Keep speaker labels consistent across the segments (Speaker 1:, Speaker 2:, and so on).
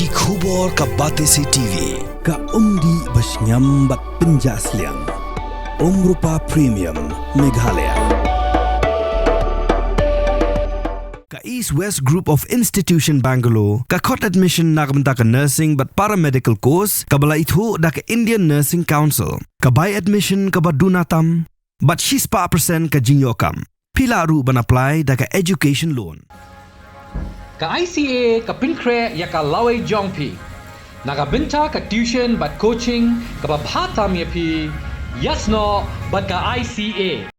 Speaker 1: Ki khubor ka Batesi TV.
Speaker 2: Ka umdi basnyambat penjaslian. Rupa Premium Meghalaya.
Speaker 3: Ka East West Group of Institution Bangalore, ka khot admission nagamta ka nursing but paramedical course, ka bala ithu da ka Indian Nursing Council, ka buy admission ka badunatam, but she's pa percent ka jinyokam. Pila ru ban apply da ka education loan.
Speaker 4: Ka ICA ka pinkre ya ka laway jongpi. Nagabinta ka tuition but coaching ka babhatam ya pi. Yes no but ka ICA.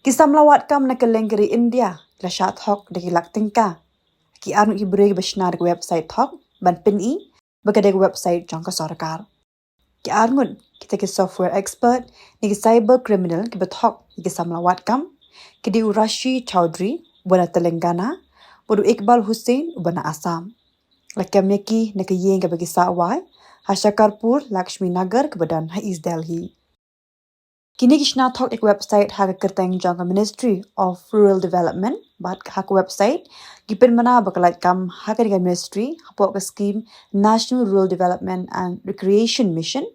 Speaker 5: Kisah melawat kam nak kelengkeri India, kelasat hok deki lak tingka. Ki anu ibreg besnar ke website hok ban pin i bagade website jangka sarkar. Ki arngun kita ke software expert ni ke cyber criminal ke bethok ki kisah melawat kam. Kedi Urashi Chowdhury bana Telangana, bodu Iqbal Hussain bana Assam. Lakam neki nak yeng ke bagi sawai, Hashakarpur Lakshmi Nagar ke badan ha East Delhi. Kini kisna thok ek website ha kerteng jangka Ministry of Rural Development, bat ha website gipen mana bakalat kam ha ke Ministry hapok ke scheme National Rural Development and Recreation Mission.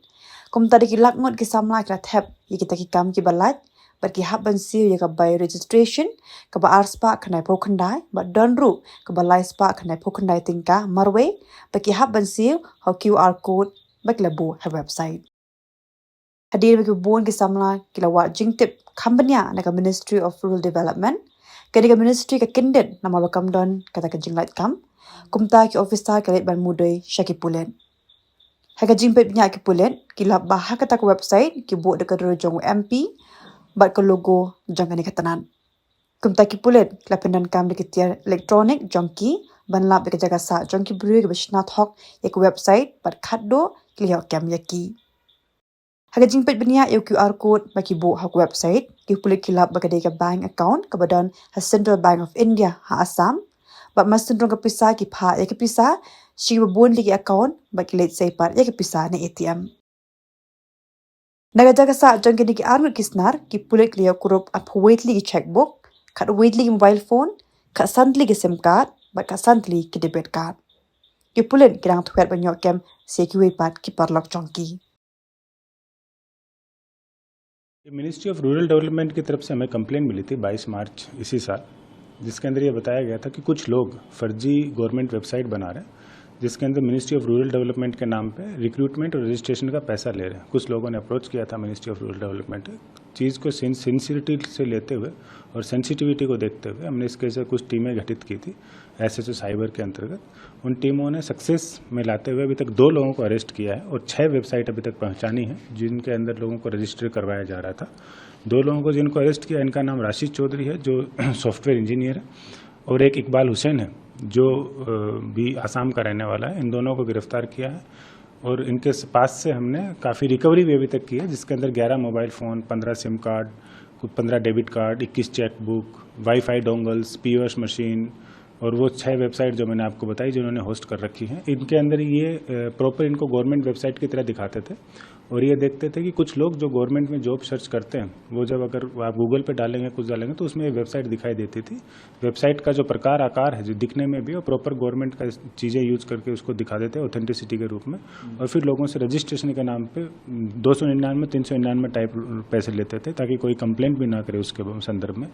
Speaker 5: Kum tadi ki lakmut ki samla ki thep ye kita ki kam ki balat but ki hab ban siu ya ka by registration ka ba arspa khnai phokhandai but donru ka ba lai spa khnai phokhandai tingka marwe ba ki hab ban siu how QR code ba klabu ha website hadir ba ki bon ki samla ki lawa jingtip khambanya na ka Ministry of Rural Development ka di ka ministry ka kindet nama ba kam don kata ka jinglat kam kumta ki officer ka let ban mudoi shakipulen ha ka jingpet nya ki pulen ki lab ba ha kata ka website ki bo de ka jong MP bat ke logo jangka ni katanan. Kumta ki pulet lapendan kam de tiar electronic jongki ban lap de jaga sa jongki bru ke besnat hok ek website bat khaddo kliok kam yaki. Haga jingpet benia eu QR code baki bo hok website ki pulet kilap bagade ka bank account ke badan ha Central Bank of India ha Assam bat masun rong ka pisa ki pha ek pisa shi bon ligi account baki let say par ek pisa ne ATM. Nagajaga sa jangki ni ki arnut kisnar ki pulit liya kurup ap waitli ki checkbook, kat waitli ki mobile phone, kat santli ki SIM card, bat kat santli ki debit card. Ki pulit ki dang thuet banyok kem CQA pat ki parlok jangki.
Speaker 6: Ministry of rural development की तरफ से हमें कंप्लेंट मिली थी 22 मार्च इसी साल, जिसके अंदर ये बताया गया था कि कुछ लोग फर्जी गवर्नमेंट वेबसाइट बना रहे हैं जिसके अंदर मिनिस्ट्री ऑफ रूरल डेवलपमेंट के नाम पे रिक्रूटमेंट और रजिस्ट्रेशन का पैसा ले रहे हैं। कुछ लोगों ने अप्रोच किया था मिनिस्ट्री ऑफ रूरल डेवलपमेंट, चीज़ को सिंसियरिटी से लेते हुए और सेंसिटिविटी को देखते हुए हमने इसके से कुछ टीमें गठित की थी SHO साइबर के अंतर्गत। उन टीमों ने सक्सेस में लाते हुए अभी तक 2 लोगों को अरेस्ट किया है और 6 वेबसाइट अभी तक पहचानी है जिनके अंदर लोगों को रजिस्टर करवाया जा रहा था। 2 लोगों को जिनको अरेस्ट किया इनका नाम राशिद चौधरी है जो सॉफ्टवेयर इंजीनियर है और एक इकबाल हुसैन है जो भी आसाम का रहने वाला है। इन दोनों को गिरफ्तार किया है और इनके पास से हमने काफ़ी रिकवरी भी अभी तक की है जिसके अंदर 11 mobile phone, 15 SIM card, 15 debit card, 21 chequebook, wifi dongles, POS machine और वो 6 वेबसाइट जो मैंने आपको बताई जिन्होंने होस्ट कर रखी हैं। इनके अंदर ये प्रॉपर इनको गवर्नमेंट वेबसाइट की तरह दिखाते थे और ये देखते थे कि कुछ लोग जो गवर्नमेंट में जॉब सर्च करते हैं वो जब अगर आप गूगल पे डालेंगे कुछ डालेंगे तो उसमें वेबसाइट दिखाई देती थी। वेबसाइट का जो प्रकार आकार है जो दिखने में भी और प्रॉपर गवर्नमेंट का चीज़ें यूज करके उसको दिखा देते हैं ऑथेंटिसिटी के रूप में और फिर लोगों से रजिस्ट्रेशन के नाम पे 299 399 टाइप पैसे लेते थे ताकि कोई कंप्लेंट भी ना करे उसके संदर्भ में।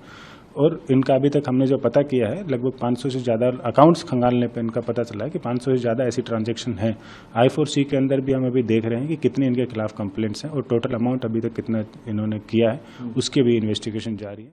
Speaker 6: और इनका अभी तक हमने जो पता किया है लगभग 500 से ज़्यादा अकाउंट्स खंगालने पे इनका पता चला है कि 500 से ज़्यादा ऐसी ट्रांजैक्शन है। I4C के अंदर भी हम अभी देख रहे हैं कि कितने इनके खिलाफ कंप्लेंट्स हैं और टोटल अमाउंट अभी तक कितना इन्होंने किया है उसकी भी इन्वेस्टिगेशन जारी है।